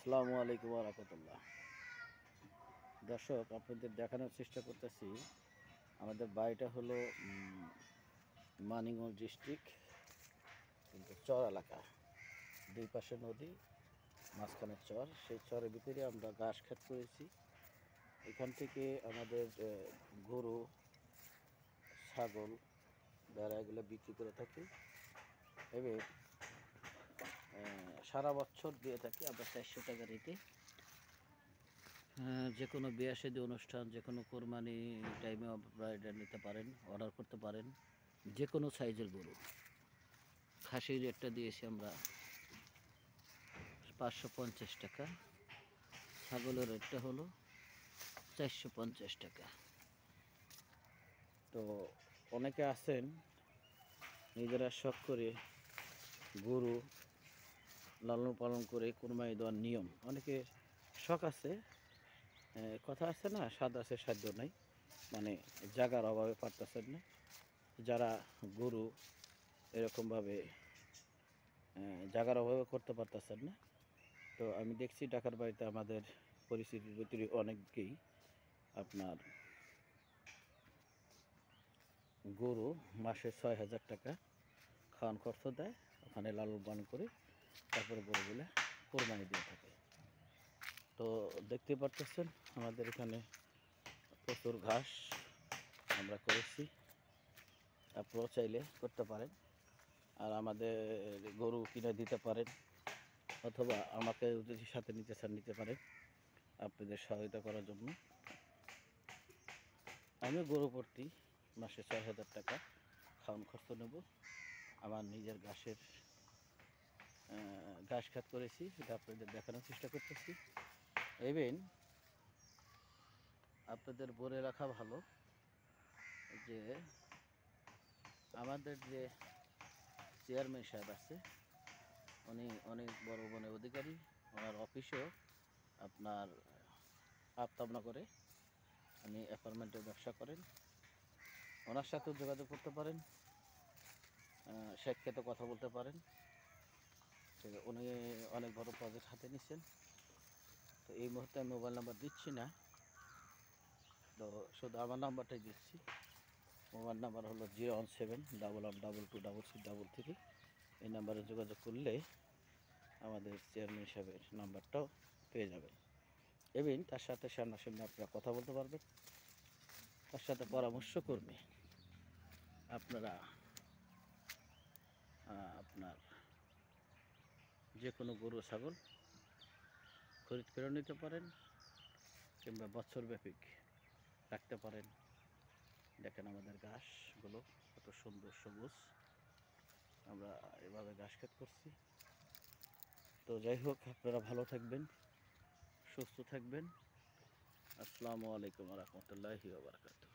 আসসালামু আলাইকুম ওয়া রাহমাতুল্লাহ। দর্শক, আপনাদের দেখানোর চেষ্টা করতেছি আমাদের বাড়িটা হলো মানিকগঞ্জ ডিস্ট্রিক্ট, কিন্তু চর এলাকা, দুই পাশে নদী, মাঝখানে চর। সেই চরের ভিতরে আমরা ঘাস খেত করেছি। এখান থেকে আমাদের গরু, ছাগল, ভেড়া এগুলো বিক্রি করে থাকি। এবার সারা বছর দিয়ে থাকি আমরা 400 টাকা রেটে। যে কোনো বিয়ে শাদী অনুষ্ঠান, যে কোনো কোরবানি টাইমে আপনারা এটা নিতে পারেন, অর্ডার করতে পারেন। যে কোনো সাইজের গরু। খাসির রেটটা দিয়েছি আমরা 550 টাকা, ছাগলের রেটটা হলো 450 টাকা। তো অনেকে আছেন নিজেরা শখ করে গরু লালন পালন করে কোরবানি দেওয়ার নিয়ম, অনেকে শখ আছে, কথা আছে না, স্বাদ আছে সাধ্য নাই, মানে জায়গার অভাবে পারতেছেন না। যারা গরু এরকমভাবে জায়গার অভাবে করতে পারতেছেন না, তো আমি দেখছি ঢাকার বাড়িতে আমাদের পরিস্থিতির ভিতরে অনেককেই আপনার গরু মাসে 6,000 টাকা খাওয়ান খরচ দেয়, ওখানে লালন পালন করে তারপরে গরুগুলো কোরবানি দিয়ে থাকে। তো দেখতে পারতেছেন আমাদের এখানে প্রচুর ঘাস আমরা করেছি, আপনারাও চাইলে করতে পারেন, আর আমাদের গরু কিনে দিতে পারেন, অথবা আমাকে যদি সাথে নিতে চান নিতে পারেন আপনাদের সহায়তা করার জন্য। আমি গরু প্রতি মাসে 6,000 টাকা খাওয়ান খরচ নেব। আমার নিজের ঘাস খাত করেছি, এটা আপনাদের দেখানোর চেষ্টা করতেছি। ইভেন আপনাদের বলে রাখা ভালো যে আমাদের যে চেয়ারম্যান সাহেব আছে, উনি অনেক বড় বনের অধিকারী। ওনার অফিসেও আপনার আফতাবনগরে উনি অ্যাপার্টমেন্টের ব্যবসা করেন, ওনার সাথেও যোগাযোগ করতে পারেন, সাক্ষাতে কথা বলতে পারেন। তো উনি অনেক বড় প্রজেক্ট হাতে নিচ্ছেন। তো এই মুহূর্তে আমি মোবাইল নাম্বার দিচ্ছি না, তো শুধু আমার নাম্বারটাই দিচ্ছি। মোবাইল নাম্বার হলো 01711222633। এই নাম্বারে যোগাযোগ করলে আমাদের চেয়ারম্যান সাহেবের নাম্বারটাও পেয়ে যাবেন। এবং তার সাথে সামনাসামনি আপনারা কথা বলতে পারবেন, তার সাথে পরামর্শ করবে। আপনারা আপনার যে কোনো গরু ছাগল খরিদ করে নিতে পারেন, কিংবা বছরব্যাপী রাখতে পারেন। দেখেন আমাদের ঘাসগুলো কত সুন্দর সবুজ, আমরা এভাবে ঘাস খেত করছি। তো যাই হোক, আপনারা ভালো থাকবেন, সুস্থ থাকবেন। আসসালামু আলাইকুম ওয়া রাহমাতুল্লাহি ওয়া বারাকাতুহু।